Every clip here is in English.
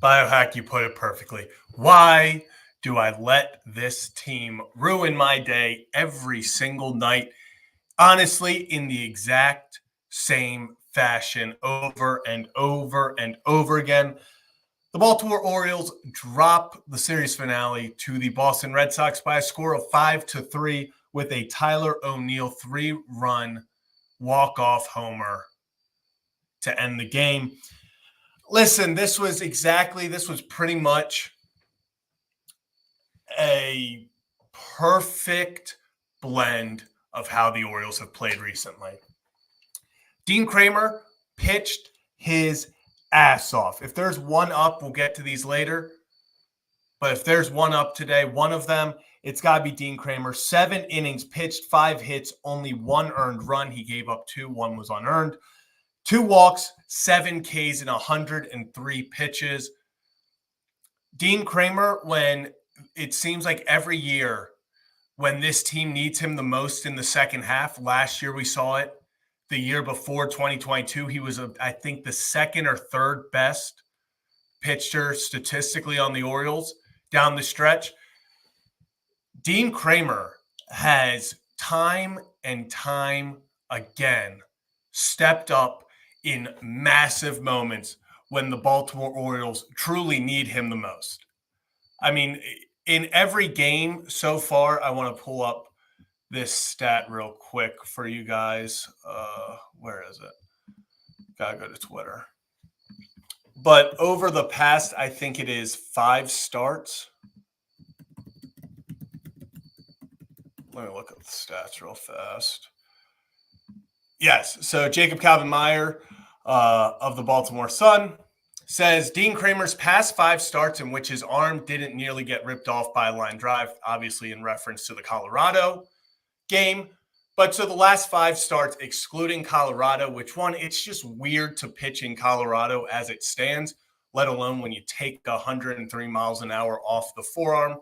Biohack, you put it perfectly. Why do I let this team ruin my day every single night? Honestly, in the exact same fashion over and over and over again. The Baltimore Orioles drop the series finale to the Boston Red Sox by a score of 5-3 with a Tyler O'Neill 3-run walk-off homer to end the game. Listen, this was pretty much a perfect blend of how the Orioles have played recently. Dean Kremer pitched his ass off. If there's one up, we'll get to these later. But if there's one up today, one of them, it's got to be Dean Kremer. 7 innings pitched, 5 hits, only 1 earned run. He gave up 2, 1 was unearned. 2 walks, 7 Ks in 103 pitches. Dean Kremer, when it seems like every year when this team needs him the most in the second half, last year we saw it. The year before, 2022, he was, I think, the second or third best pitcher statistically on the Orioles down the stretch. Dean Kremer has time and time again stepped up in massive moments when the Baltimore Orioles truly need him the most. I mean, in every game so far, I want to pull up this stat real quick for you guys. Where is it? Gotta go to Twitter. But over the past, I think it is 5 starts. Let me look at the stats real fast. Yes, so Jacob Calvin-Meyer of the Baltimore Sun says Dean Kremer's past 5 starts in which his arm didn't nearly get ripped off by a line drive, obviously in reference to the Colorado game. But so the last 5 starts, excluding Colorado, which one, it's just weird to pitch in Colorado as it stands, let alone when you take 103 miles an hour off the forearm.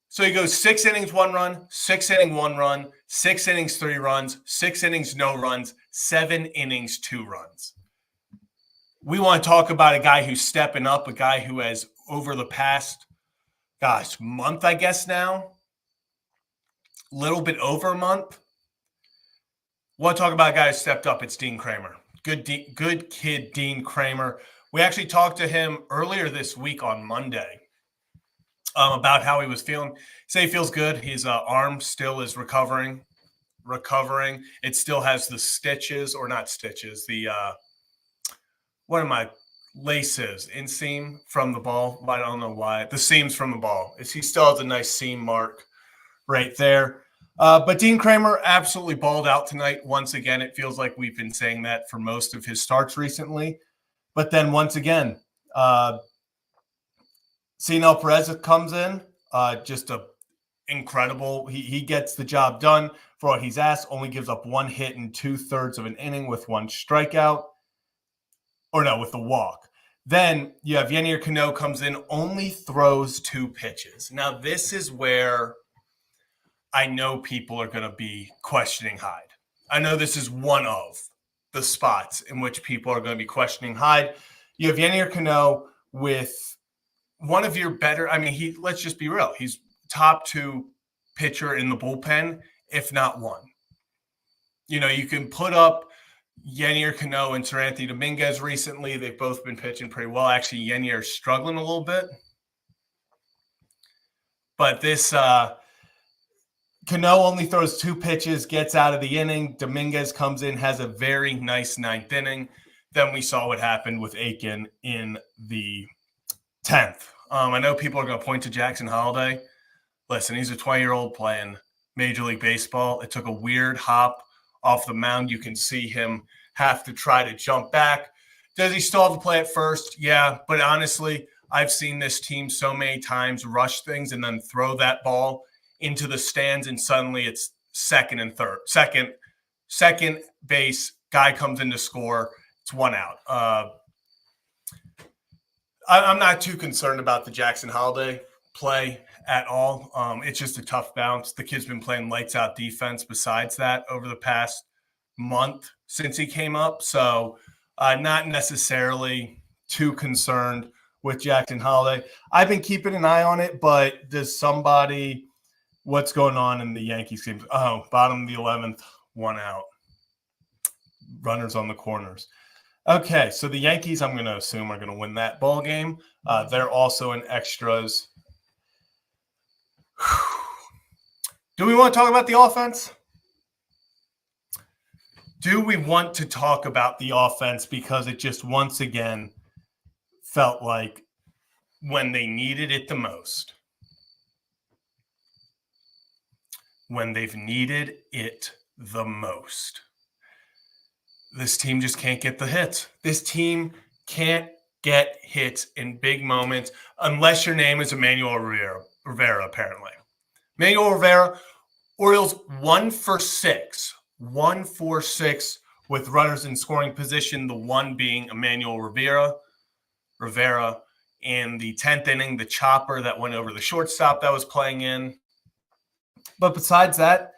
So he goes 6 innings, 1 run, 6 inning, 1 run, 6 innings, 3 runs, 6 innings, no runs, 7 innings, 2 runs. We want to talk about a guy who's stepping up, a guy who has over the past, month, I guess now, little bit over a month. Want to talk about a guy who stepped up. It's Dean Kremer. Good kid, Dean Kremer. We actually talked to him earlier this week on Monday about how he was feeling. Say he feels good. His arm still is recovering. It still has the stitches, or not stitches, the what are my laces? Inseam from the ball. I don't know why. The seams from the ball. He still has a nice seam mark right there. But Dean Kremer absolutely balled out tonight. Once again, it feels like we've been saying that for most of his starts recently. But then once again, Cionel Perez comes in, just a incredible. He gets the job done for what he's asked. Only gives up 1 hit in 2/3 of an inning with 1 strikeout, with a walk. Then you have Yennier Cano comes in, only throws 2 pitches. Now this is where I know people are going to be questioning Hyde. I know this is one of the spots in which people are going to be questioning Hyde. You have Yennier Cano with one of your better, let's just be real. He's top 2 pitcher in the bullpen, if not 1. You can put up Yennier Cano and Sir Anthony Dominguez recently. They've both been pitching pretty well. Actually, Yennier is struggling a little bit. But this Cano only throws 2 pitches, gets out of the inning. Dominguez comes in, has a very nice 9th inning. Then we saw what happened with Aiken in the 10th. I know people are going to point to Jackson Holliday. Listen, he's a 20-year-old playing Major League Baseball. It took a weird hop off the mound. You can see him have to try to jump back. Does he still have to play at first? Yeah, but honestly, I've seen this team so many times rush things and then throw that ball into the stands, and suddenly it's second and third. Second base, guy comes in to score. It's 1 out. I'm not too concerned about the Jackson Holliday play at all. It's just a tough bounce. The kid's been playing lights out defense besides that over the past month since he came up. So not necessarily too concerned with Jackson Holiday. I've been keeping an eye on it, but what's going on in the Yankees game? Oh, bottom of the 11th, 1 out. Runners on the corners. Okay, so the Yankees, I'm going to assume, are going to win that ball game. They're also in extras. Do we want to talk about the offense? Do we want to talk about the offense? Because it just once again felt like when they needed it the most, when they've needed it the most, this team just can't get the hits. This team can't get hits in big moments unless your name is Emmanuel Rivera, apparently. Emmanuel Rivera, Orioles 1 for 6. 1 for 6 with runners in scoring position, the one being Emmanuel Rivera in the 10th inning, the chopper that went over the shortstop that was playing in. But besides that,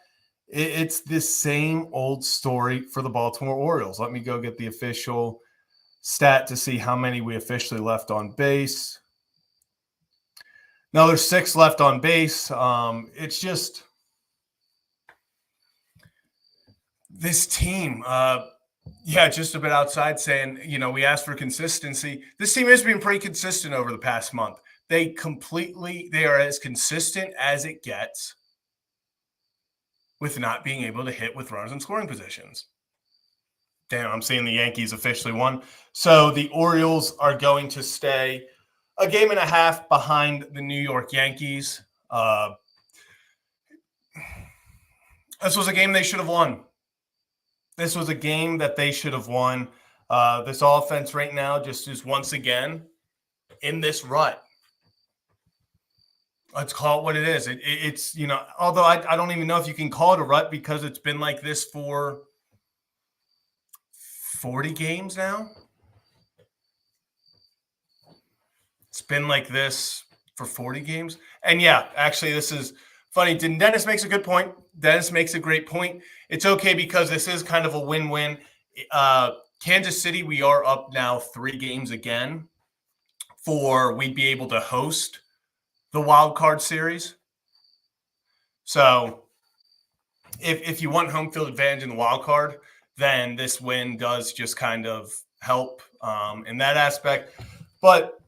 it's the same old story for the Baltimore Orioles. Let me go get the official stat to see how many we officially left on base. No, there's 6 left on base. It's just this team, just a bit outside saying, we asked for consistency. This team has been pretty consistent over the past month. They are as consistent as it gets with not being able to hit with runners in scoring positions. Damn, I'm seeing the Yankees officially won. So the Orioles are going to stay a game and a half behind the New York Yankees. This was a game they should have won. This was a game that they should have won. This offense right now just is once again in this rut. Let's call it what it is. It's, although I don't even know if you can call it a rut because it's been like this for 40 games now. It's been like this for 40 games. And yeah, actually, this is funny. Dennis makes a good point. Dennis makes a great point. It's okay because this is kind of a win-win. Kansas City, we are up now 3 games again we'd be able to host the wild card series. So if you want home field advantage in the wild card, then this win does just kind of help in that aspect. But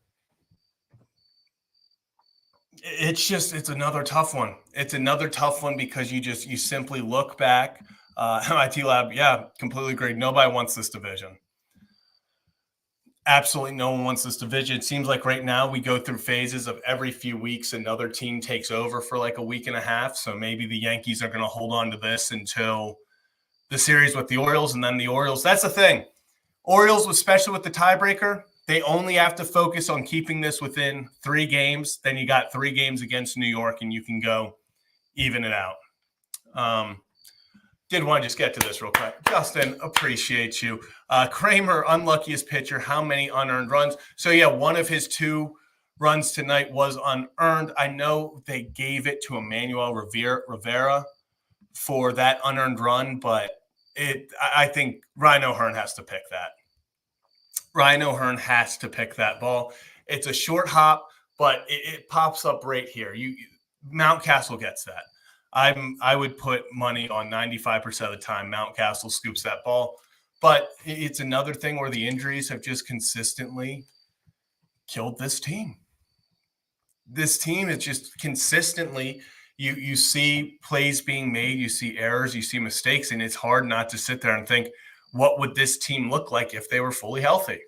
it's another tough one. It's another tough one because you simply look back. MIT Lab, yeah, completely agree. Nobody wants this division. Absolutely no one wants this division. It seems like right now we go through phases of every few weeks another team takes over for like a week and a half. So maybe the Yankees are going to hold on to this until the series with the Orioles. And then the Orioles, that's the thing. Orioles, especially with the tiebreaker, they only have to focus on keeping this within 3 games. Then you got 3 games against New York and you can go even it out. Did want to just get to this real quick. Justin, appreciate you. Kremer, unluckiest pitcher. How many unearned runs? So, yeah, one of his 2 runs tonight was unearned. I know they gave it to Emmanuel Rivera for that unearned run, but I think Ryan O'Hearn has to pick that. Ryan O'Hearn has to pick that ball. It's a short hop, but it pops up right here. Mountcastle gets that. I would put money on 95% of the time Mountcastle scoops that ball. But it's another thing where the injuries have just consistently killed this team. This team is just consistently, you see plays being made, you see errors, you see mistakes, and it's hard not to sit there and think, what would this team look like if they were fully healthy?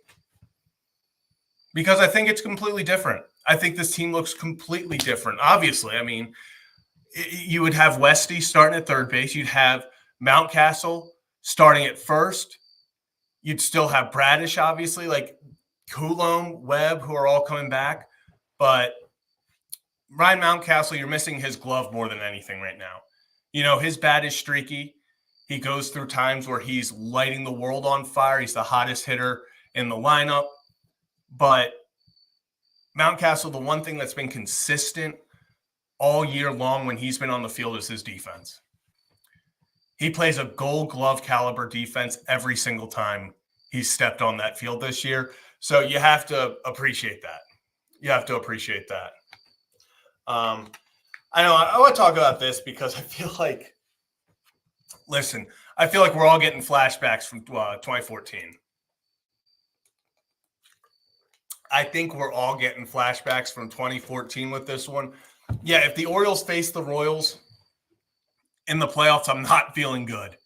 Because I think it's completely different. I think this team looks completely different. Obviously, I mean, you would have Westy starting at third base. You'd have Mountcastle starting at first. You'd still have Bradish, obviously, like Coulomb, Webb, who are all coming back. But Ryan Mountcastle, you're missing his glove more than anything right now. His bat is streaky. He goes through times where he's lighting the world on fire. He's the hottest hitter in the lineup. But Mountcastle, the one thing that's been consistent all year long when he's been on the field is his defense. He plays a Gold Glove caliber defense every single time he's stepped on that field this year. So you have to appreciate that. You have to appreciate that. I know I want to talk about this because I feel like we're all getting flashbacks from 2014. I think we're all getting flashbacks from 2014 with this one. Yeah, if the Orioles face the Royals in the playoffs, I'm not feeling good.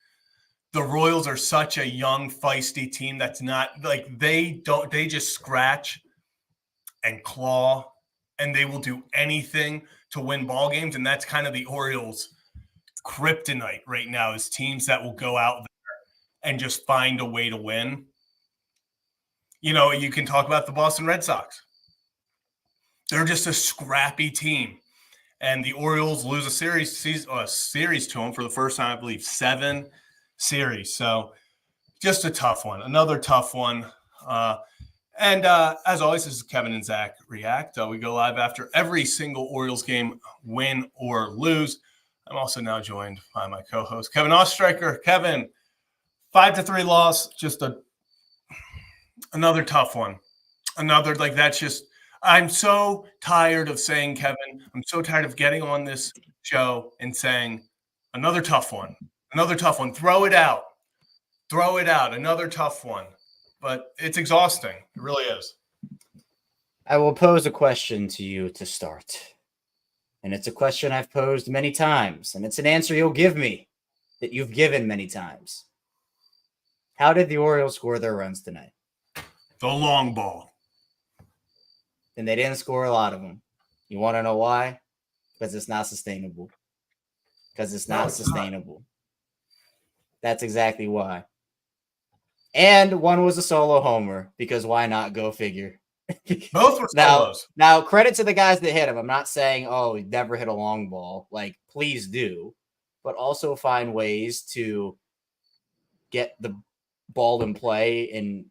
The Royals are such a young, feisty team that's not like they just scratch and claw, and they will do anything to win ball games. And that's kind of the Orioles' kryptonite right now, is teams that will go out there and just find a way to win. You know, you can talk about the Boston Red Sox. They're just a scrappy team. And the Orioles lose a series to them for the first time, I believe, 7 series. So just a tough one. Another tough one. And as always, this is Kevin and Zach React. We go live after every single Orioles game, win or lose. I'm also now joined by my co-host, Kevin Ostreicher. Kevin, 5-3 loss, just another tough one. I'm so tired of saying, Kevin, I'm so tired of getting on this show and saying, another tough one. Throw it out. Another tough one. But it's exhausting. It really is. I will pose a question to you to start. And it's a question I've posed many times. And it's an answer you'll give me that you've given many times. How did the Orioles score their runs tonight? The long ball. And they didn't score a lot of them. You want to know why? Because it's not sustainable. That's exactly why. And one was a solo homer, because why not? Go figure. Both were solos. Now, credit to the guys that hit him. I'm not saying, he never hit a long ball. Like, please do. But also find ways to get the ball in play and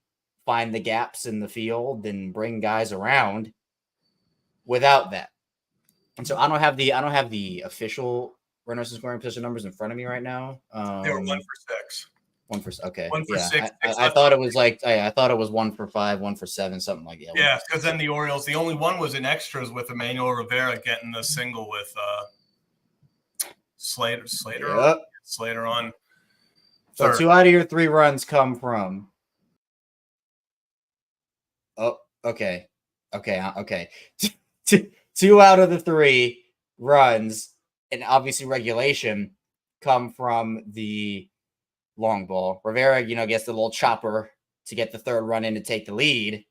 find the gaps in the field and bring guys around without that. And so I don't have the official runners in scoring position numbers in front of me right now. They were 1 for 6. 1 for okay. 1 for 6. I thought it was I thought it was 1 for 5, 1 for 7, something like that. Yeah, because then the Orioles, the only one was in extras with Emmanuel Rivera getting the single with Slater. Yep. Slater on. So 2 out of your 3 runs come from. Oh, okay. 2 out of the 3 runs, and obviously regulation, come from the long ball. Rivera, gets the little chopper to get the 3rd run in to take the lead.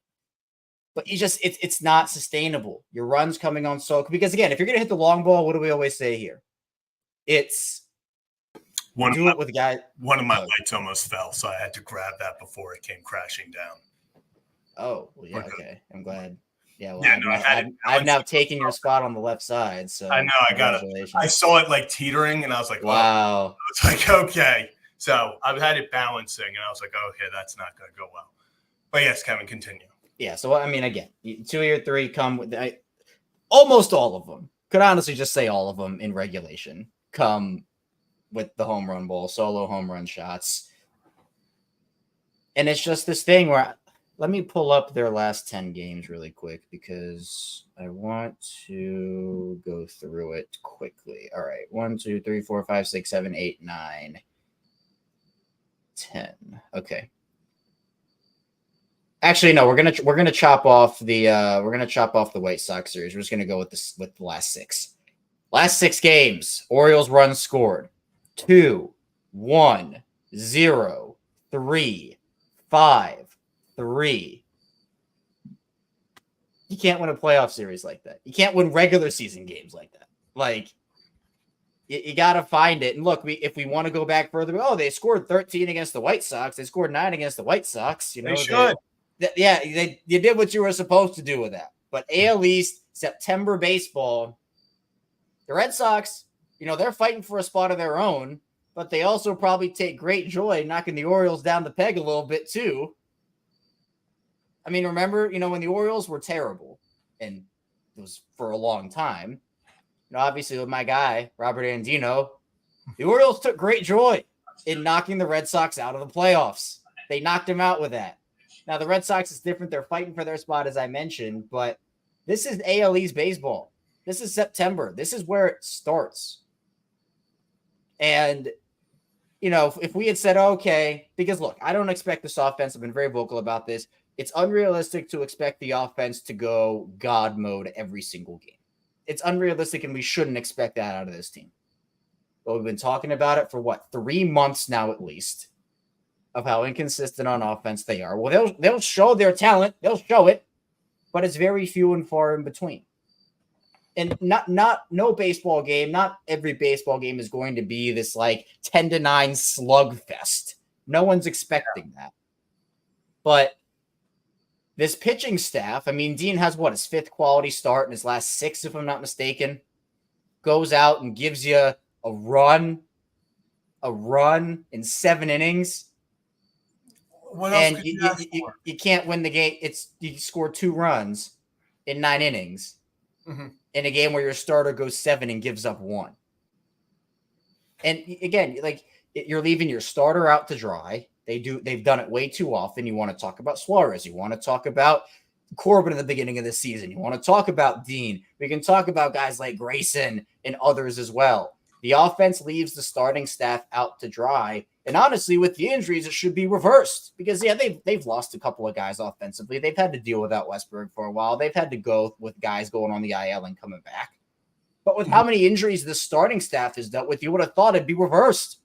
But it's not sustainable. Your run's coming on because again, if you're gonna hit the long ball, what do we always say here? It's one do it with a guy. One of my lights almost fell, so I had to grab that before it came crashing down. Oh, well, yeah, okay. I'm glad. Yeah, well, I've now taken your spot on the left side. So I know I got it. I saw it like teetering, and I was like, "Wow!" It's like, okay. So I've had it balancing, and I was like, okay, that's not going to go well. But yes, Kevin, continue. Yeah. So I mean, again, 2 of your 3 come with almost all of them. Could honestly just say all of them in regulation come with the home run ball, solo home run shots, and it's just this thing where. Let me pull up their last 10 games really quick because I want to go through it quickly. All right. 1, 2, 3, 4, 5, 6, 7, 8, 9, 10. Okay. Actually, no, we're gonna chop off the White Sox series. We're just gonna go with the last 6. Last 6 games, Orioles runs scored 2, 1, 0, 3, 5. 3. You can't win a playoff series like that. You can't win regular season games like that. Like, you got to find it. And look, if we want to go back further, they scored 13 against the White Sox. They scored 9 against the White Sox. They should. You did what you were supposed to do with that. But AL East, September baseball, the Red Sox, they're fighting for a spot of their own, but they also probably take great joy knocking the Orioles down the peg a little bit too. I mean, remember, when the Orioles were terrible, and it was for a long time, obviously with my guy, Robert Andino, the Orioles took great joy in knocking the Red Sox out of the playoffs. They knocked him out with that. Now, the Red Sox is different. They're fighting for their spot, as I mentioned, but This is AL East baseball. This is September. This is where it starts. And, if we had said, okay, because look, I don't expect this offense. I've been very vocal about this. It's unrealistic to expect the offense to go God mode every single game. It's unrealistic, and we shouldn't expect that out of this team. But we've been talking about it for 3 months now, at least, of how inconsistent on offense they are. Well, they'll show their talent. They'll show it, but it's very few and far in between. And no baseball game, not every baseball game is going to be this 10-9 slugfest. No one's expecting that. But this pitching staff, Dean has his 5th quality start in his last 6, if I'm not mistaken, goes out and gives you a run in 7 innings. What else could you can't win the game. You score 2 runs in 9 innings. Mm-hmm. In a game where your starter goes 7 and gives up 1. And again, you're leaving your starter out to dry. They've done it way too often. You want to talk about Suarez. You want to talk about Corbin at the beginning of the season. You want to talk about Dean. We can talk about guys like Grayson and others as well. The offense leaves the starting staff out to dry. And honestly, with the injuries, it should be reversed because, they've lost a couple of guys offensively. They've had to deal without Westberg for a while. They've had to go with guys going on the IL and coming back. But with how many injuries the starting staff has dealt with, you would have thought it'd be reversed.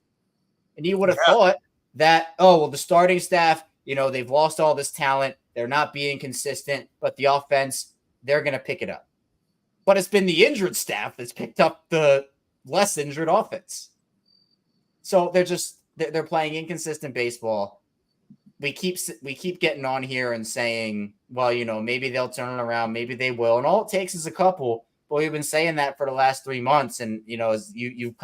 And you would have thought that, the starting staff, they've lost all this talent. They're not being consistent, but the offense, they're going to pick it up. But it's been the injured staff that's picked up the less injured offense. So they're playing inconsistent baseball. We keep getting on here and saying, well, maybe they'll turn it around, maybe they will. And all it takes is a couple. But we've been saying that for the last 3 months. And, you've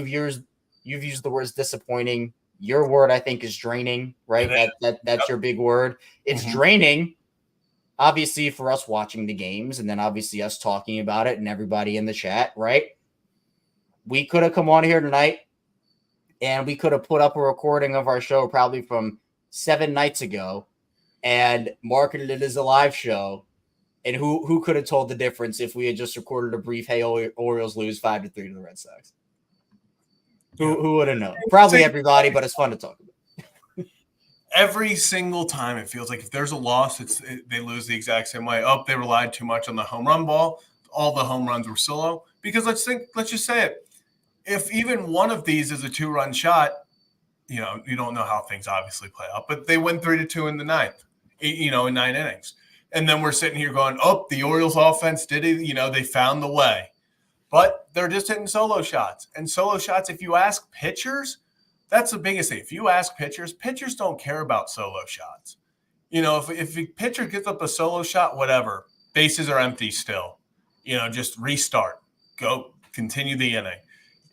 used the words disappointing. Your word, I think, is draining, right? That's your big word. It's draining, obviously, for us watching the games and then obviously us talking about it and everybody in the chat, right? We could have come on here tonight and we could have put up a recording of our show probably from 7 nights ago and marketed it as a live show. And who could have told the difference if we had just recorded a brief, hey, Orioles lose 5-3 to the Red Sox? Who would have known? Probably everybody, but it's fun to talk about. Every single time it feels like if there's a loss, they lose the exact same way. They relied too much on the home run ball. All the home runs were solo. Because let's just say it. If even one of these is a 2-run shot, you don't know how things obviously play out, but they win 3-2 in the 9th, in 9 innings. And then we're sitting here going, the Orioles offense did it. They found the way. But they're just hitting solo shots. And solo shots, if you ask pitchers, that's the biggest thing. If you ask pitchers don't care about solo shots. If a pitcher gets up a solo shot, whatever, bases are empty still. Just restart. Go, continue the inning.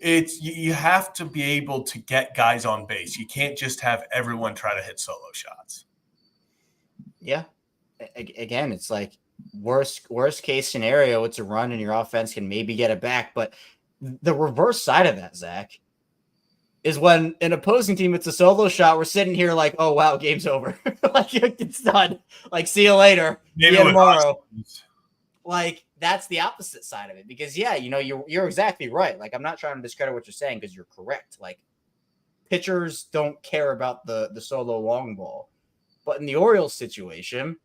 You have to be able to get guys on base. You can't just have everyone try to hit solo shots. Yeah. Again, it's worst case scenario, it's a run and your offense can maybe get it back. But the reverse side of that, Zach, is when an opposing team, it's a solo shot, we're sitting here like, oh, wow, game's over. It's done. See you later. See you tomorrow. That's the opposite side of it. Because, you're exactly right. I'm not trying to discredit what you're saying because you're correct. Pitchers don't care about the solo long ball. But in the Orioles situation,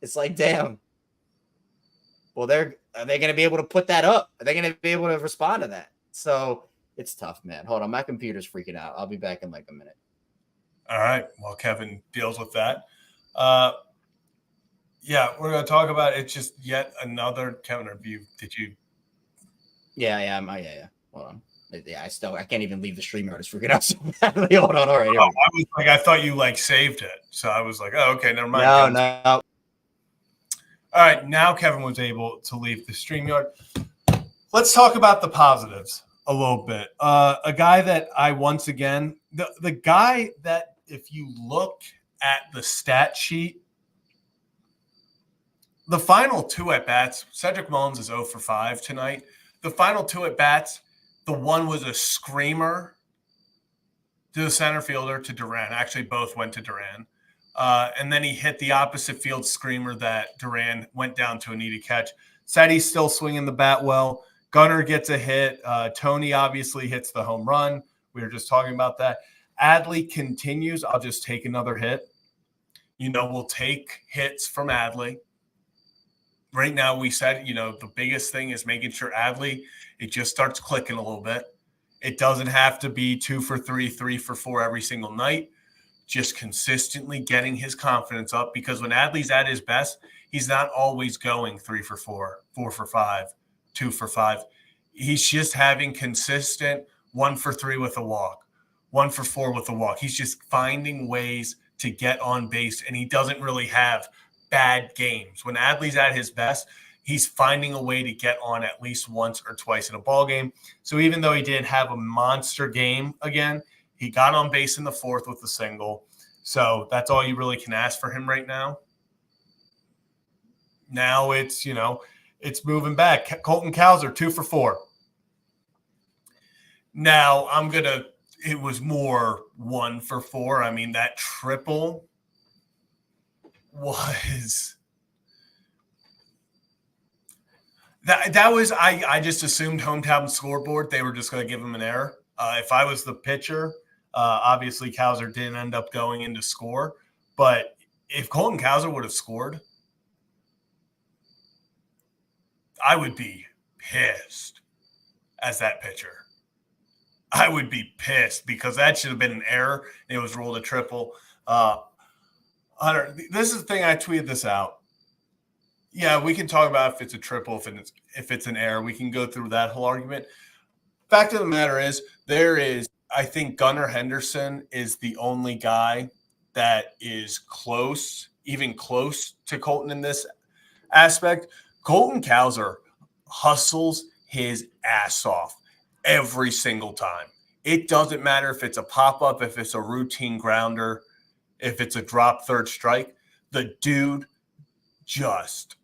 it's damn. Well, are they going to be able to put that up? Are they going to be able to respond to that? So it's tough, man. Hold on. My computer's freaking out. I'll be back in a minute. All right. Well, Kevin deals with that. We're going to talk about it's just yet another Kevin review. Did you? Yeah. Hold on. Yeah, I can't even leave the StreamYard. It's freaking out so badly. Hold on. All right. I thought you saved it. So I was like, oh, okay, never mind. No. All right. Now Kevin was able to leave the StreamYard. Let's talk about the positives a little bit. A guy that I once again, the guy that if you look at the stat sheet, the final 2 at-bats, Cedric Mullins is 0 for 5 tonight. The final 2 at-bats, the one was a screamer to the center fielder, to Duran. Actually, both went to Duran. And then he hit the opposite field screamer that Duran went down to a needed catch. Said he's still swinging the bat well. Gunnar gets a hit. Tony obviously hits the home run. We were just talking about that. Adley continues. I'll just take another hit. We'll take hits from Adley. Right now, we said, the biggest thing is making sure Adley, it just starts clicking a little bit. It doesn't have to be 2 for 3, 3 for 4 every single night. Just consistently getting his confidence up, because when Adley's at his best, he's not always going 3 for 4, 4 for 5, 2 for 5. He's just having consistent 1 for 3 with a walk, 1 for 4 with a walk. He's just finding ways to get on base, and he doesn't really have bad games. When Adley's at his best, he's finding a way to get on at least once or twice in a ball game. So even though he didn't have a monster game again, he got on base in the 4th with a single. So that's all you really can ask for him right now. Now it's, it's moving back. Colton Cowser, 2 for 4. Now it was more 1 for 4. I mean, that triple was that was I just assumed hometown scoreboard, they were just going to give him an error. If I was the pitcher, obviously Cowser didn't end up going in to score, but if Colton Cowser would have scored, I would be pissed as that pitcher. I would be pissed because that should have been an error. It was ruled a triple. Hunter, this is the thing, I tweeted this out. Yeah, we can talk about if it's a triple, if it's an error. We can go through that whole argument. Fact of the matter is, I think Gunnar Henderson is the only guy that is even close to Colton in this aspect. Colton Cowser hustles his ass off every single time. It doesn't matter if it's a pop-up, if it's a routine grounder, if it's a drop third strike. The dude just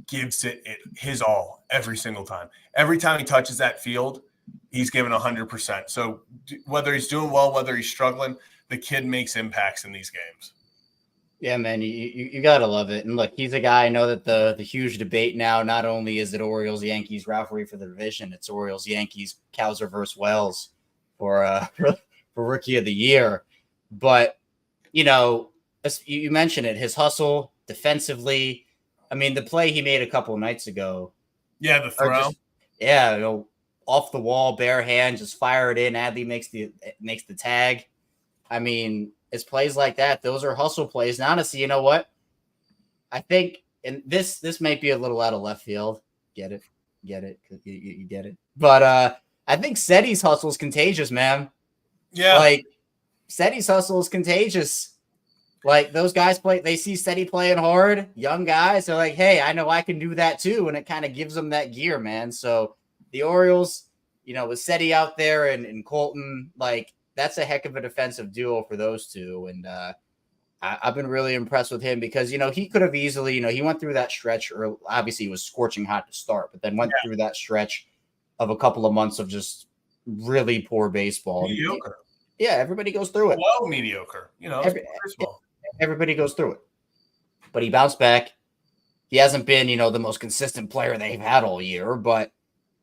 gives it his all every single time. Every time he touches that field, he's given 100%. So whether he's doing well, whether he's struggling, the kid makes impacts in these games. Yeah, man, you gotta love it. And look, he's a guy. I know that the huge debate now, not only is it Orioles Yankees rivalry for the division, it's Orioles Yankees Cowser versus Wells for Rookie of the Year. But you mentioned it, his hustle defensively. I mean, the play he made a couple of nights ago. Yeah, the throw. Off the wall, bare hand, just fire it in. Adley makes the tag. I mean, it's plays like that. Those are hustle plays. And honestly, you know what? I think, and this might be a little out of left field. Get it? You get it. But I think Seti's hustle is contagious, man. Yeah. Like, Seti's hustle is contagious. Like, those guys they see Seti playing hard, young guys. They're like, hey, I know I can do that too. And it kind of gives them that gear, man. So the Orioles, with Seti out there and Colton, like, that's a heck of a defensive duo for those two. And I've been really impressed with him because, he could have easily, he went through that stretch, or obviously he was scorching hot to start, but then went through that stretch of a couple of months of just really poor baseball. Mediocre. Yeah, everybody goes through it. Well, mediocre. Everybody goes through it. But he bounced back. He hasn't been, the most consistent player they've had all year, but,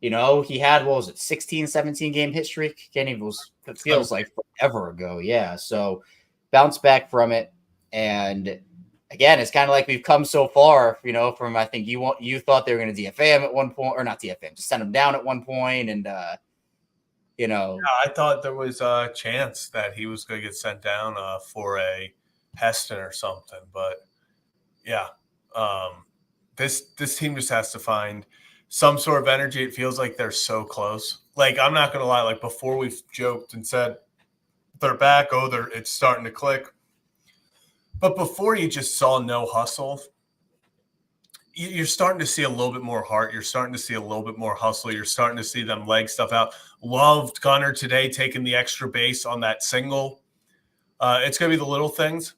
he had, 16, 17 game hit streak? It feels like forever ago. Yeah. So bounce back from it. And again, it's kind of like we've come so far, from, I think you thought they were going to DFA him at one point, or not DFA him, just send him down at one point. And, Yeah, I thought there was a chance that he was going to get sent down for a Heston or something. But yeah, this team just has to find some sort of energy. It feels like they're so close. Like, I'm not going to lie. Like, before we've joked and said they're back. It's starting to click. But before, you just saw no hustle. You're starting to see a little bit more heart. You're starting to see a little bit more hustle. You're starting to see them leg stuff out. Loved Gunnar today taking the extra base on that single. It's going to be the little things.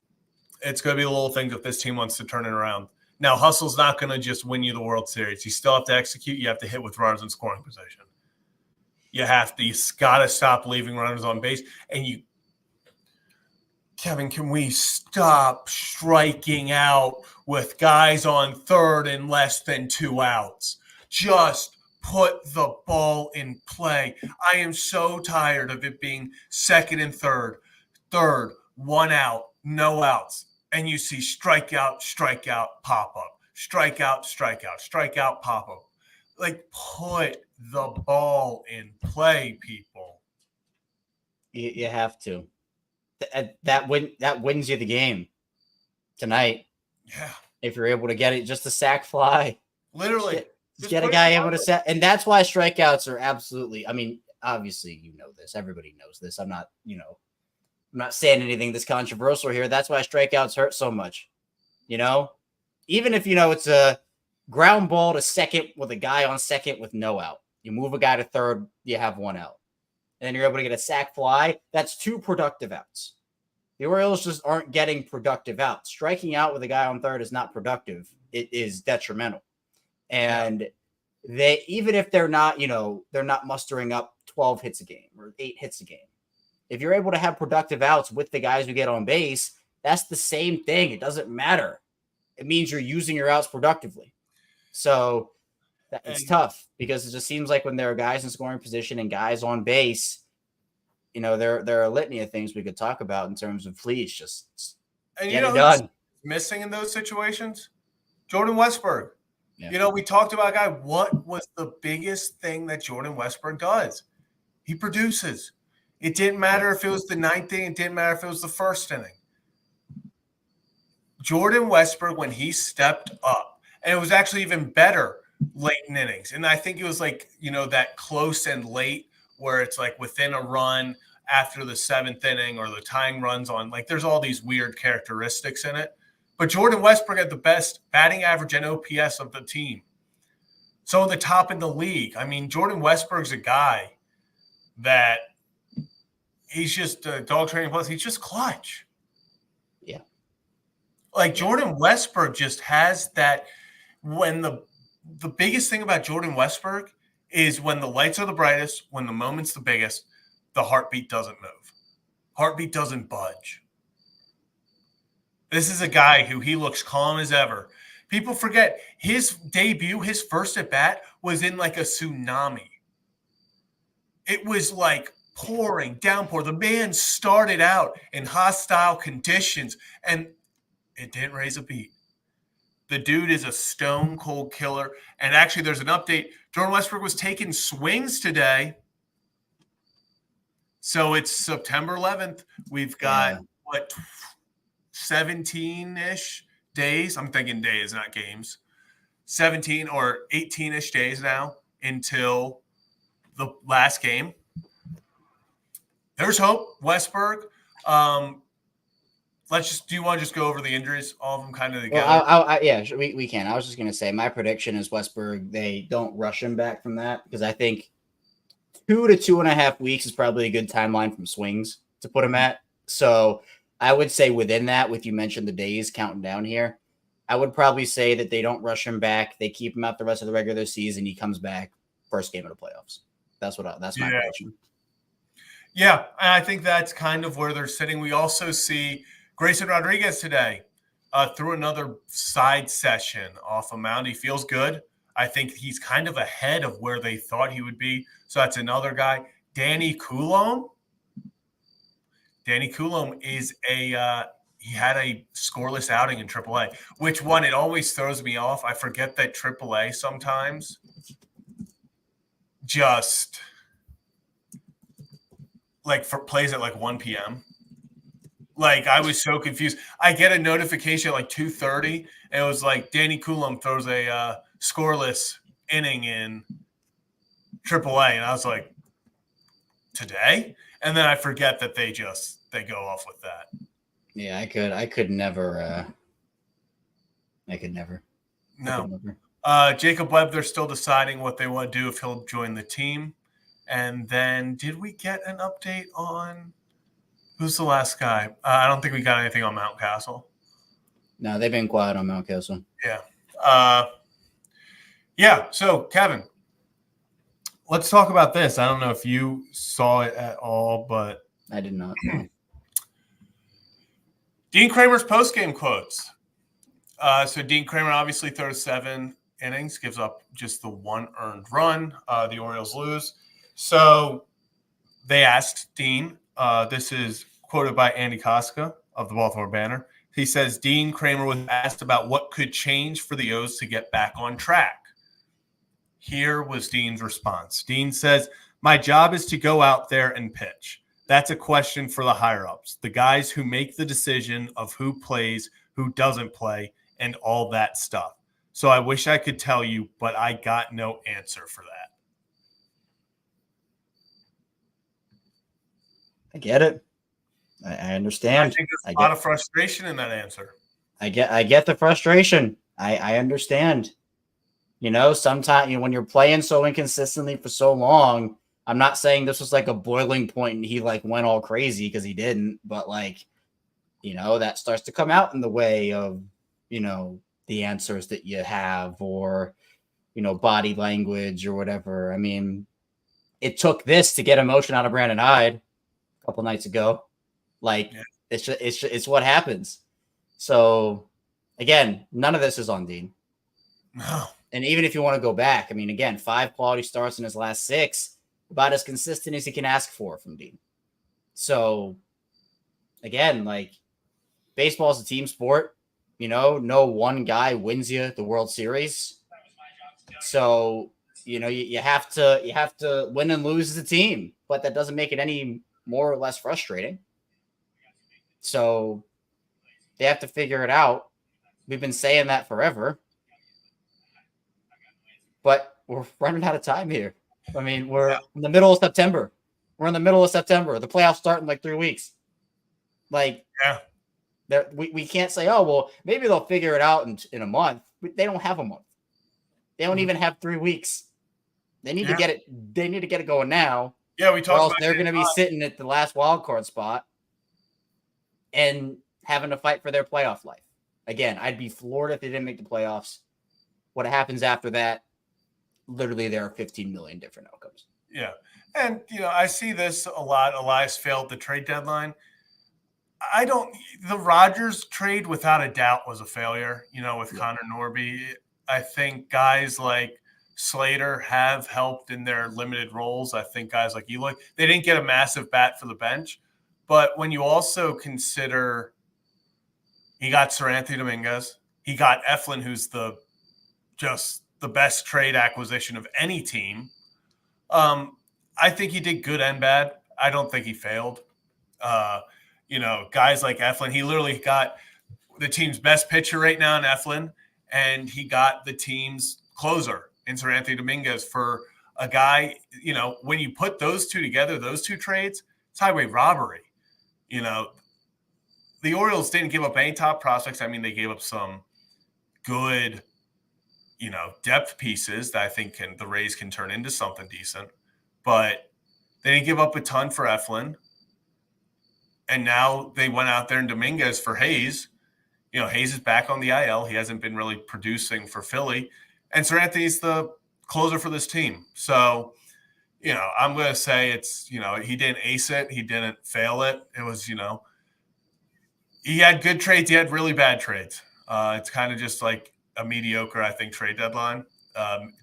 It's going to be the little things if this team wants to turn it around. Now, hustle's not going to just win you the World Series. You still have to execute. You have to hit with runners in scoring position. You got to stop leaving runners on base. And Kevin, can we stop striking out with guys on third and less than 2 outs? Just put the ball in play. I am so tired of it being second and third, 1 out, no outs. And you see strikeout, pop up, strikeout, pop up. Like, put the ball in play, people. You have to. That wins you the game tonight. Yeah. If you're able to get it, just a sack fly. Literally. Just get a guy able to set. And that's why strikeouts are absolutely, I mean, obviously, you know this. Everybody knows this. I'm not saying anything that's controversial here. That's why strikeouts hurt so much. Even if, it's a ground ball to second with a guy on second with no out. You move a guy to third, you have 1 out. And then you're able to get a sack fly. That's 2 productive outs. The Orioles just aren't getting productive outs. Striking out with a guy on third is not productive. It is detrimental. And they, even if they're not mustering up 12 hits a game or 8 hits a game, if you're able to have productive outs with the guys who get on base, that's the same thing. It doesn't matter. It means you're using your outs productively. So it's tough because it just seems like when there are guys in scoring position and guys on base, there are a litany of things we could talk about in terms of please just get it done. Missing in those situations? Jordan Westburg. Yeah. We talked about a guy. What was the biggest thing that Jordan Westburg does? He produces. It didn't matter if it was the 9th inning. It didn't matter if it was the 1st inning. Jordan Westburg, when he stepped up, and it was actually even better late in innings. And I think it was like, that close and late where it's like within a run after the 7th inning or the tying runs on. Like, there's all these weird characteristics in it. But Jordan Westburg had the best batting average and OPS of the team. So the top in the league. I mean, Jordan Westburg's a guy that he's just a dog training plus. He's just clutch. Yeah. Like, Jordan Westburg just has that when the biggest thing about Jordan Westburg is when the lights are the brightest, when the moment's the biggest, the heartbeat doesn't move. Heartbeat doesn't budge. This is a guy who he looks calm as ever. People forget his debut, his first at bat was in like a tsunami. It was like pouring, downpour. The man started out in hostile conditions and it didn't raise a beat. The dude is a stone cold killer. And actually, there's an update. Jordan Westbrook was taking swings today. So it's September 11th. We've got, 17-ish days. I'm thinking days, not games. 17 or 18-ish days now until the last game. There's hope. Westberg. Do you want to just go over the injuries, all of them kind of together? Well, we can. I was just going to say my prediction is Westberg, they don't rush him back from that because I think 2 to 2.5 weeks is probably a good timeline from swings to put him at. So I would say within that, with you mentioned the days counting down here, I would probably say that they don't rush him back. They keep him out the rest of the regular season. He comes back first game of the playoffs. That's my prediction. Yeah, and I think that's kind of where they're sitting. We also see Grayson Rodriguez today threw another side session off a mound. He feels good. I think he's kind of ahead of where they thought he would be. So that's another guy. Danny Coulombe. Danny Coulombe is he had a scoreless outing in AAA, which one, it always throws me off. I forget that AAA sometimes just plays at 1 p.m. Like, I was so confused. I get a notification at 2:30, and it was like Danny Coulombe throws a scoreless inning in AAA, and I was like, today? And then I forget that they go off with that. Yeah, I could never. No. Jacob Webb, they're still deciding what they want to do if he'll join the team. And then did we get an update on who's the last guy? I don't think we got anything on Mountcastle. No, they've been quiet on Mountcastle. Yeah. So, Kevin, let's talk about this. I don't know if you saw it at all, but I did not. Dean Kremer's post-game quotes. So Dean Kremer obviously throws 7 innings, gives up just the 1 earned run. The Orioles lose. So they asked Dean, this is quoted by Andy Koska of the Baltimore Banner. He says, Dean Kremer was asked about what could change for the O's to get back on track. Here was Dean's response. Dean says, my job is to go out there and pitch. That's a question for the higher-ups, the guys who make the decision of who plays, who doesn't play, and all that stuff. So I wish I could tell you, but I got no answer for that. I get it. I understand. I think there's a lot of frustration in that answer. I get the frustration. I understand. Sometimes when you're playing so inconsistently for so long, I'm not saying this was like a boiling point and he like went all crazy, because he didn't, but that starts to come out in the way of, the answers that you have, or, body language or whatever. I mean, it took this to get emotion out of Brandon Hyde a couple nights ago. It's what happens. So again, none of this is on Dean. No. And even if you want to go back, I mean, again, 5 quality starts in his last 6, about as consistent as he can ask for from Dean. So again, baseball is a team sport. No one guy wins you the World Series. So, you have to win and lose as a team, but that doesn't make it any more or less frustrating. So they have to figure it out. We've been saying that forever, but we're running out of time here. I mean, we're in the middle of September. The playoffs start in 3 weeks. We can't say, oh, well, maybe they'll figure it out in a month. They don't have a month. They don't even have 3 weeks. They need to get it. They need to get it going now. Yeah, we talked about they're going to be sitting at the last wild card spot and having to fight for their playoff life. Again, I'd be floored if they didn't make the playoffs. What happens after that? Literally, there are 15 million different outcomes. Yeah. And, I see this a lot. Elias failed the trade deadline. The Rodgers trade without a doubt was a failure, with Connor Norby. I think guys like Slater have helped in their limited roles. I think guys like Eloy, they didn't get a massive bat for the bench. But when you also consider he got Sir Anthony Dominguez, he got Eflin, who's just the best trade acquisition of any team. I think he did good and bad. I don't think he failed. Guys like Eflin, he literally got the team's best pitcher right now in Eflin, and he got the team's closer in Sir Anthony Dominguez for a guy, when you put those two together, those two trades, it's highway robbery. The Orioles didn't give up any top prospects. I mean, they gave up some good, depth pieces that I think the Rays can turn into something decent, but they didn't give up a ton for Eflin. And now they went out there in Dominguez for Hayes. Hayes is back on the IL. He hasn't been really producing for Philly. And Sir Anthony's the closer for this team. So, I'm going to say it's, he didn't ace it. He didn't fail it. It was, he had good trades. He had really bad trades. It's kind of just like a mediocre, I think, trade deadline.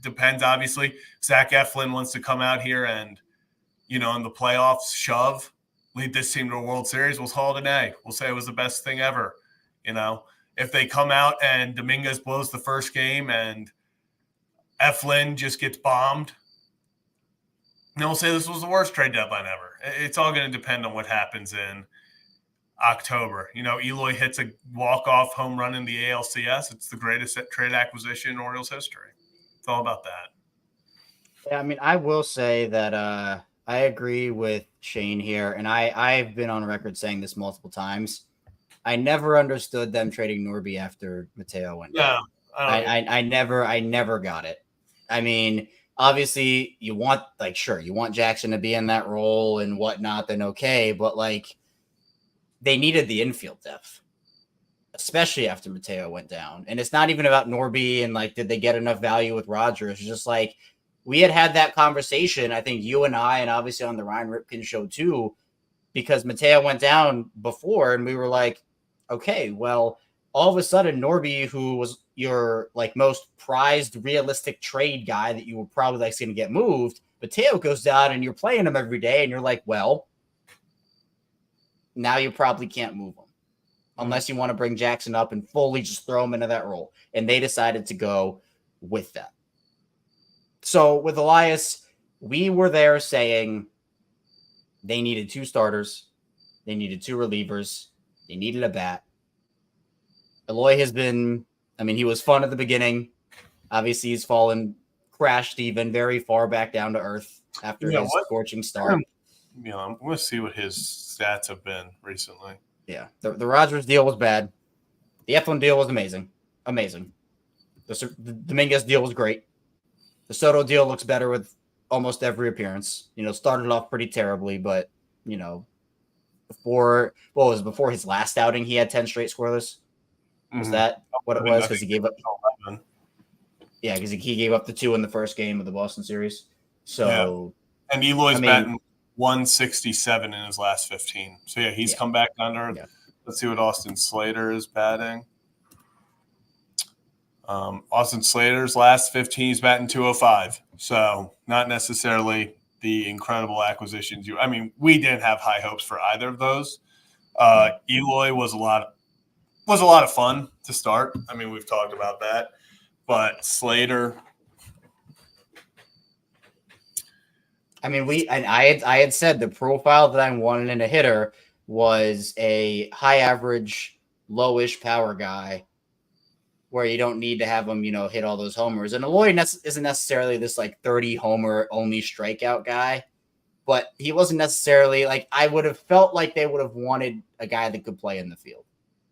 Depends, obviously. Zach Eflin wants to come out here and, in the playoffs, lead this team to a World Series. We'll call it an A. We'll say it was the best thing ever. If they come out and Dominguez blows the first game and Eflin just gets bombed, then we'll say this was the worst trade deadline ever. It's all going to depend on what happens in October. Eloy hits a walk-off home run in the ALCS. It's the greatest trade acquisition in Orioles history. It's all about that. Yeah, I mean, I will say that I agree with Shane here, and I've been on record saying this multiple times. I never understood them trading Norby after Mateo went down. I never got it. I mean, obviously you want Jackson to be in that role and whatnot, then okay, but they needed the infield depth, especially after Mateo went down. And it's not even about Norby and did they get enough value with Rodgers? It's just we had that conversation, I think you and I, and obviously on the Ryan Ripken show too, because Mateo went down before and we were like, okay, well, all of a sudden, Norby, who was your like most prized realistic trade guy that you were probably like going to get moved, Mateo goes down and you're playing him every day, and you're like, well, now you probably can't move him unless you want to bring Jackson up and fully just throw him into that role. And they decided to go with that. So with Elias, we were there saying they needed 2 starters, they needed 2 relievers, they needed a bat. Eloy has been, I mean, he was fun at the beginning. Obviously, he's crashed even very far back down to earth after his scorching start. I'm going to see what his stats have been recently. Yeah, the Rogers deal was bad. The Eflin deal was amazing. Amazing. The Dominguez deal was great. The Soto deal looks better with almost every appearance. Started off pretty terribly, but, before his last outing, he had 10 straight scoreless. Was that what it was? Because he gave up 11. Yeah, because he gave up the 2 in the first game of the Boston series. So, yeah. And Eloy's batting 167 in his last 15. So he's come back down to earth. Yeah. Let's see what Austin Slater is batting. Austin Slater's last 15, he's batting 205. So not necessarily the incredible acquisitions. We didn't have high hopes for either of those. Eloy was a lot of fun to start. We've talked about that. But Slater. I had said the profile that I wanted in a hitter was a high average, lowish power guy where you don't need to have him, hit all those homers. And Eloy isn't necessarily this like 30 homer only strikeout guy, but he wasn't necessarily like, I would have felt like they would have wanted a guy that could play in the field,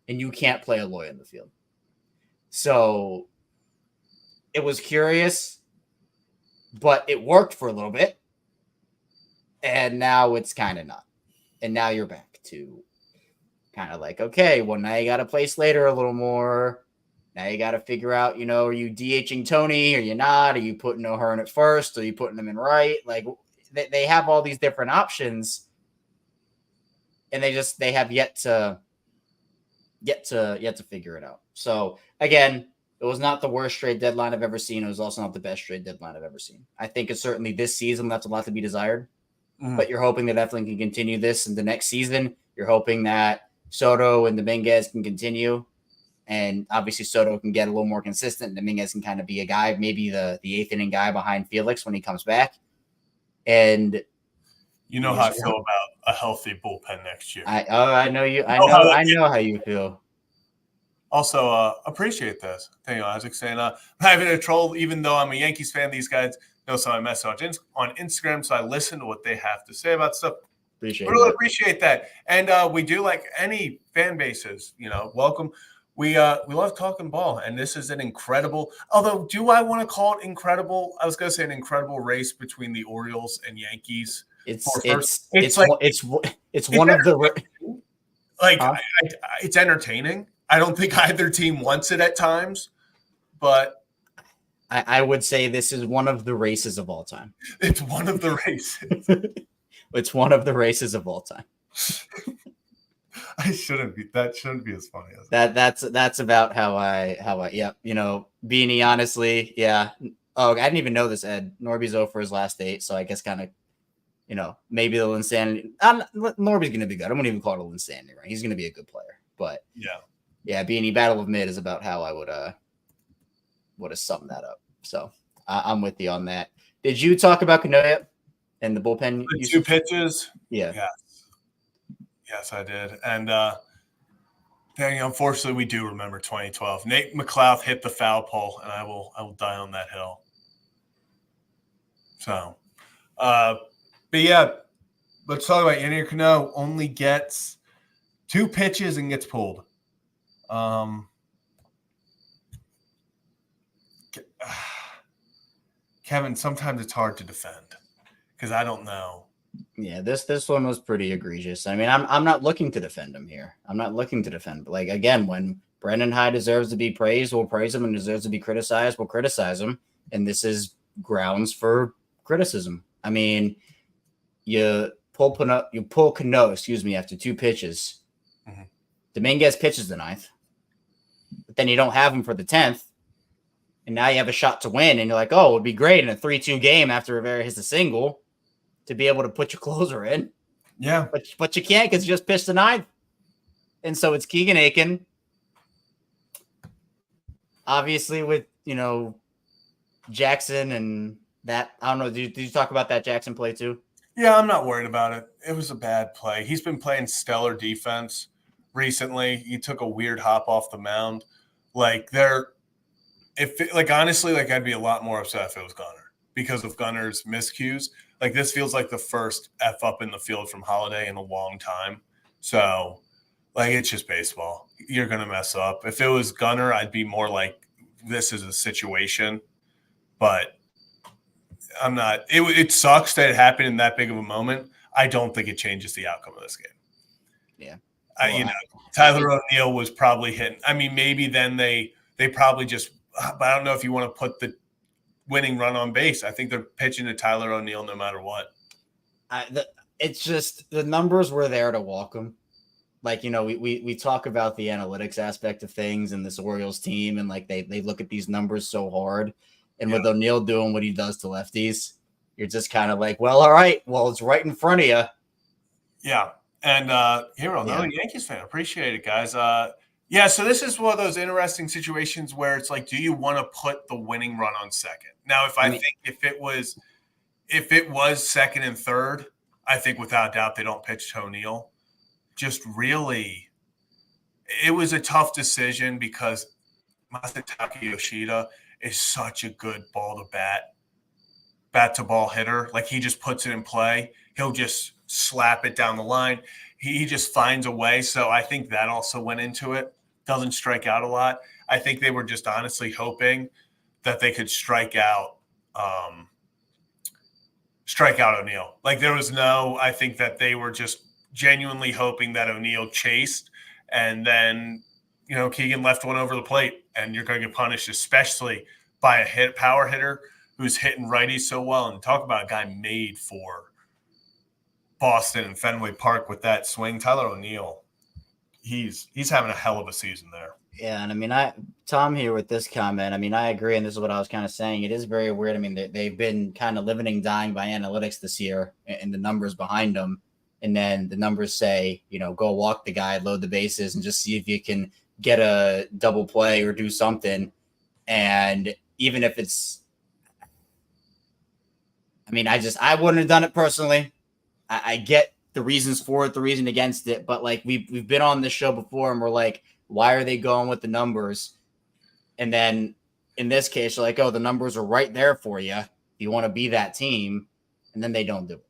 and you can't play Eloy in the field. So it was curious, but it worked for a little bit. And now it's kind of not. And now you're back to kind of like, okay, well, now you got to play Slater a little more. Now you got to figure out, are you DHing Tony? Are you not? Are you putting O'Hearn at first? Are you putting him in right? Like, they have all these different options, and they have yet to figure it out. So again, it was not the worst trade deadline I've ever seen. It was also not the best trade deadline I've ever seen. I think it's certainly this season left a lot to be desired. But you're hoping that Eflin can continue this in the next season. You're hoping that Soto and Dominguez can continue. And obviously Soto can get a little more consistent. Dominguez can kind of be a guy, maybe the 8th inning guy behind Felix when he comes back. And how I feel about a healthy bullpen next year. I know you. I know how you feel. Also, appreciate this. Daniel Isaac saying, I'm having a troll, even though I'm a Yankees fan. These guys know some of my message on Instagram, so I listen to what they have to say about stuff. Appreciate that. And we do like any fan bases, welcome. We love talking ball, and this is an incredible. Although, do I want to call it incredible? I was going to say an incredible race between the Orioles and Yankees. It's one of the it's entertaining. I don't think either team wants it at times, but I would say this is one of the races of all time. It's one of the races. It's one of the races of all time. That shouldn't be as funny as that's about how I Beanie, honestly, yeah. Oh, I didn't even know this, Ed. Norby's 0 for his last 8, so I guess kind of maybe the insanity. Norby's gonna be good. I wouldn't even call it a insanity, right? He's gonna be a good player. But yeah, Beanie, Battle of Mid is about how I would have summed that up. So I'm with you on that. Did you talk about Cano yet and the bullpen? The 2 pitches? Yeah. Yes, I did. And unfortunately, we do remember 2012. Nate McLeod hit the foul pole, and I will die on that hill. So, but yeah, let's talk about Yennier Cano. Only gets 2 pitches and gets pulled. Kevin, sometimes it's hard to defend because I don't know. Yeah, this one was pretty egregious. I'm not looking to defend him here. I'm not looking to defend. But again, when Brendan High deserves to be praised, we'll praise him, and deserves to be criticized, we'll criticize him. And this is grounds for criticism. You pull Cano, after 2 pitches. Dominguez pitches the 9th, but then you don't have him for the 10th. And now you have a shot to win. And you're like, oh, it would be great in a 3-2 game after Rivera hits a single to be able to put your closer in. Yeah. But you can't because you just pitched the 9th. And so it's Keegan Aiken. Obviously with, Jackson and that. I don't know. Did you talk about that Jackson play too? Yeah, I'm not worried about it. It was a bad play. He's been playing stellar defense recently. He took a weird hop off the mound. Honestly, I'd be a lot more upset if it was Gunnar because of Gunnar's miscues. This feels like the first F up in the field from Holiday in a long time. So, it's just baseball. You're going to mess up. If it was Gunnar, I'd be more like, this is a situation. But I'm not. It sucks that it happened in that big of a moment. I don't think it changes the outcome of this game. Yeah. Tyler O'Neill was probably hitting. I mean, maybe then they probably just – but I don't know if you want to put the winning run on base. I think they're pitching to Tyler O'Neill no matter what. It's just the numbers were there to walk him. We talk about the analytics aspect of things and this Orioles team, and they look at these numbers so hard. And with O'Neill doing what he does to lefties, you're just kind of like, well, all right, well, it's right in front of you. Yeah. And Hero, another Yankees fan. Appreciate it, guys. So this is one of those interesting situations where it's like, do you want to put the winning run on second? Now, if it was second and third, I think without doubt they don't pitch to O'Neill. Just really, it was a tough decision because Masataka Yoshida is such a good ball to bat to ball hitter. He just puts it in play. He'll just slap it down the line. He just finds a way. So I think that also went into it. Doesn't strike out a lot. I think they were just honestly hoping that they could strike out O'Neill. I think that they were just genuinely hoping that O'Neill chased, and then Keegan left one over the plate, and you're going to get punished, especially by a power hitter who's hitting righties so well. And talk about a guy made for Boston and Fenway Park with that swing. Tyler O'Neill, he's having a hell of a season there. Yeah, and Tom here with this comment. I agree, and this is what I was kind of saying. It is very weird. They've been kind of living and dying by analytics this year and the numbers behind them. And then the numbers say, go walk the guy, load the bases, and just see if you can get a double play or do something. And even if it's, I wouldn't have done it personally. I get the reasons for it, the reason against it, but we've been on this show before, and we're like, why are they going with the numbers? And then in this case, you're like, oh, the numbers are right there for you. You want to be that team, and then they don't do it.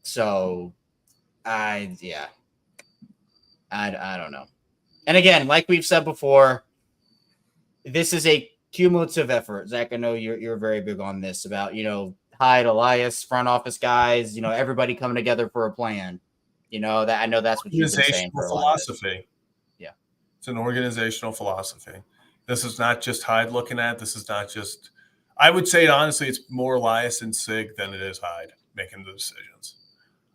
So, I don't know. And again, like we've said before, this is a cumulative effort. Zach, I know you're very big on this about, Hyde, Elias, front office guys, everybody coming together for a plan. I know that's what you've been saying for a philosophy. Yeah. It's an organizational philosophy. This is not just Hyde looking at. This is not just – I would say, honestly, it's more Elias and Sig than it is Hyde making the decisions.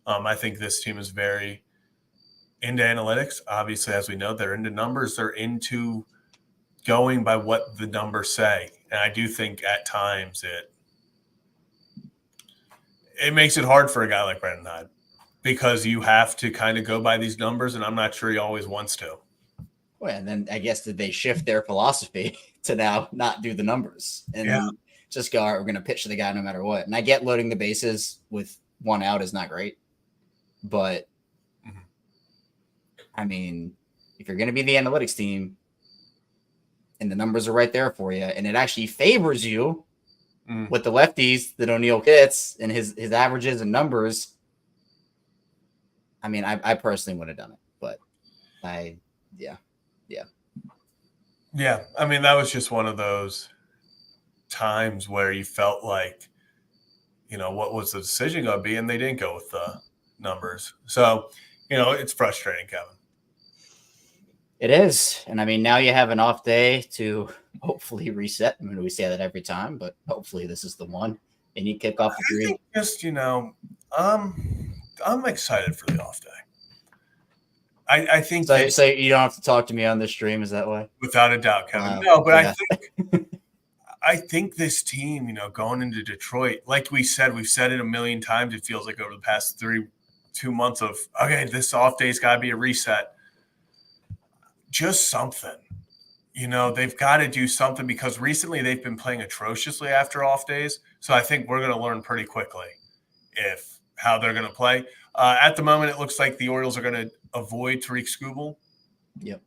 I think this team is very into analytics. Obviously, as we know, they're into numbers. They're into going by what the numbers say. And I do think at times it makes it hard for a guy like Brandon Hyde because you have to kind of go by these numbers, and I'm not sure he always wants to. Well, and then I guess did they shift their philosophy to now not do the numbers and just go, all right, we're going to pitch to the guy no matter what. And I get loading the bases with one out is not great. But, if you're going to be the analytics team and the numbers are right there for you, and it actually favors you with the lefties that O'Neill hits and his averages and numbers, I personally would have done it. But Yeah. That was just one of those times where you felt like, what was the decision going to be? And they didn't go with the numbers. So, it's frustrating, Kevin. It is. And now you have an off day to hopefully reset. We say that every time, but hopefully this is the one. And you kick off the green. I'm excited for the off day. I think So you don't have to talk to me on the stream. Is that why? without a doubt, Kevin. Wow. No, but Yeah. I think this team, going into Detroit, like we've said it a million times. It feels like over the past 2 months of, okay, this off day's got to be a reset. Just something. They've got to do something because recently they've been playing atrociously after off days. So I think we're going to learn pretty quickly how they're going to play. At the moment, it looks like the Orioles are going to avoid Tariq Skubal. Yep.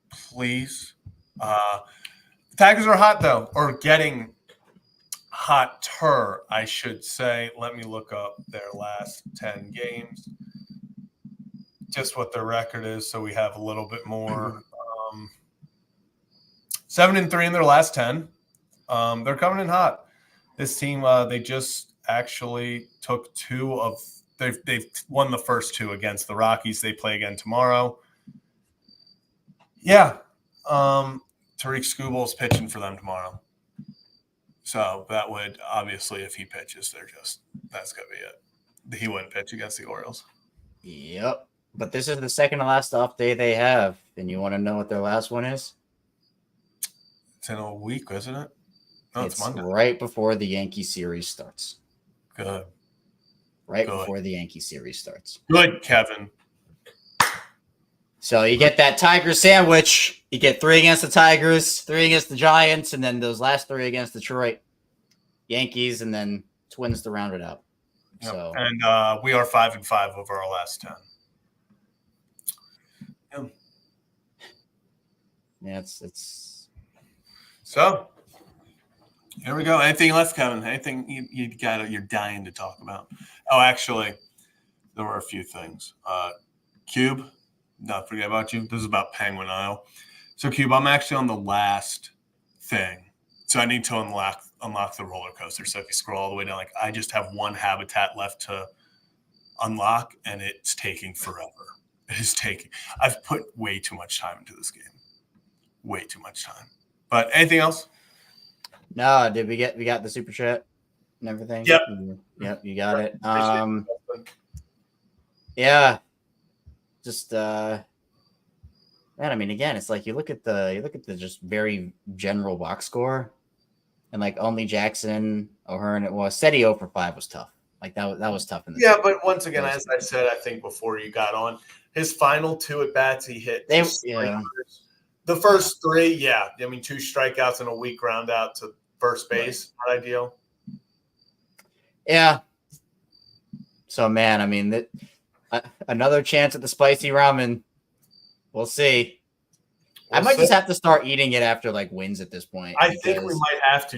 Please. The Tigers are hot, though, or getting hotter, I should say. Let me look up their last 10 games, just what their record is, so we have a little bit more. 7-3 in their last 10. They're coming in hot. This team, they just actually took they've won the first 2 against the Rockies. They play again tomorrow. Yeah. Tariq Skubal's pitching for them tomorrow. So that would, obviously, if he pitches, that's going to be it. He wouldn't pitch against the Orioles. Yep. But this is the second to last off day they have. And you want to know what their last one is? It's in a week, isn't it? No, it's Monday. Right before the Yankee series starts. Good. Before the Yankee series starts. Good, Kevin. So you get that Tiger sandwich. You get 3 against the Tigers, 3 against the Giants, and then those last 3 against Detroit, Yankees, and then Twins to round it out. Yep. So and we are 5-5 over our last 10. Yep. Yeah, it's. So here we go. Anything left, Kevin? Anything you're dying to talk about? Oh, actually, there were a few things. Cube, not forget about you. This is about Penguin Isle. So, Cube, I'm actually on the last thing. So I need to unlock the roller coaster. So if you scroll all the way down, I just have one habitat left to unlock, and it's taking forever. It is taking. I've put way too much time into this game. Way too much time. But anything else? No, did we got the super chat and everything? Yep, you got it. Yeah. Just man, I mean, again, it's like you look at the just very general box score, and only Jackson, O'Hearn, it was SETI 0 for 5 was tough. That was tough in the season. But once again, as I said, I think before you got on, his final 2 at bats he hit. The first 3, yeah. I mean, 2 strikeouts and a weak ground out to first base. Right. Not ideal. Yeah. So, man, I mean, another chance at the spicy ramen. We'll see. I might just have to start eating it after wins at this point. I think we might have to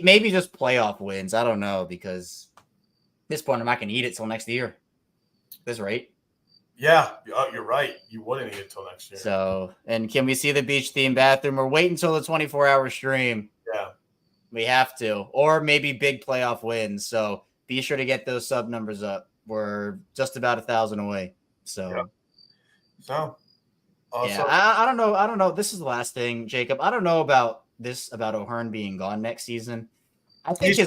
maybe just playoff wins. I don't know, because at this point I'm not going to eat it till next year. At this rate. Yeah, you're right. You wouldn't eat it till next year. So, and can we see the beach themed bathroom, or wait until the 24-hour stream? Yeah, we have to, or maybe big playoff wins. So be sure to get those sub numbers up. We're just about 1,000 away. So. Yeah. So, yeah, I don't know. I don't know. This is the last thing, Jacob. I don't know about O'Hearn being gone next season. I think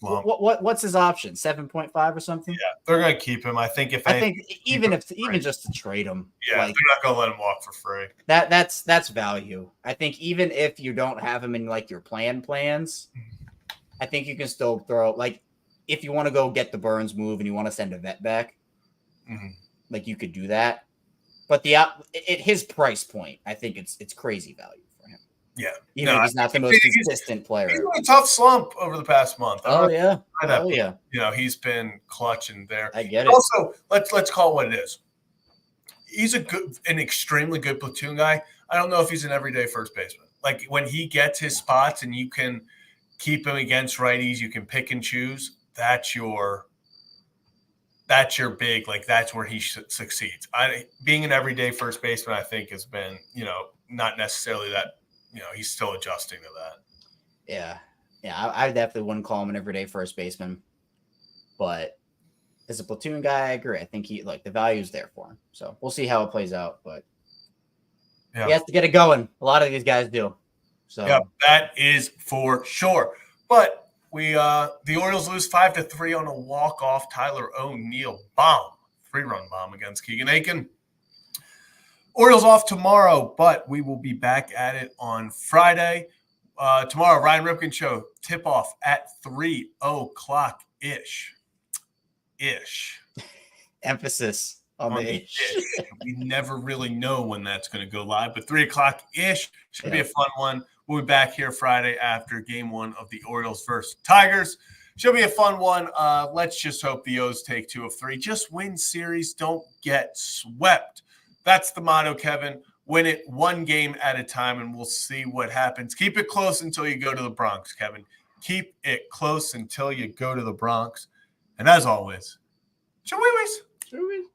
what's his option? 7.5 or something? Yeah, they're gonna keep him. I think even just to trade him. Yeah, they're not gonna let him walk for free. That's value. I think even if you don't have him in your plans, I think you can still throw if you want to go get the Burns move and you want to send a vet back, you could do that. But at his price point, I think it's crazy value for him. Yeah. Even if he's not the most consistent player. He's had a tough slump over the past month. He's been clutching there. I get it. Also, let's call it what it is. He's an extremely good platoon guy. I don't know if he's an everyday first baseman. When he gets his spots and you can keep him against righties, you can pick and choose. That's your big, that's where he succeeds. Being an everyday first baseman, I think, has been, not necessarily that, he's still adjusting to that. Yeah. Yeah. I definitely wouldn't call him an everyday first baseman, but as a platoon guy, I agree. I think the value is there for him. So we'll see how it plays out, but he has to get it going. A lot of these guys do. So yeah, that is for sure. But the Orioles lose 5-3 on a walk-off Tyler O'Neill bomb. 3-run bomb against Keegan Aiken. Orioles off tomorrow, but we will be back at it on Friday. Tomorrow, Ryan Ripken Show, tip-off at 3 o'clock ish. Emphasis on the ish. We never really know when that's going to go live, but 3 o'clock ish should be a fun one. We'll be back here Friday after game 1 of the Orioles versus Tigers. Should be a fun one. Let's just hope the O's take 2 of 3. Just win series. Don't get swept. That's the motto, Kevin. Win it one game at a time, and we'll see what happens. Keep it close until you go to the Bronx, Kevin. Keep it close until you go to the Bronx. And as always, shall we?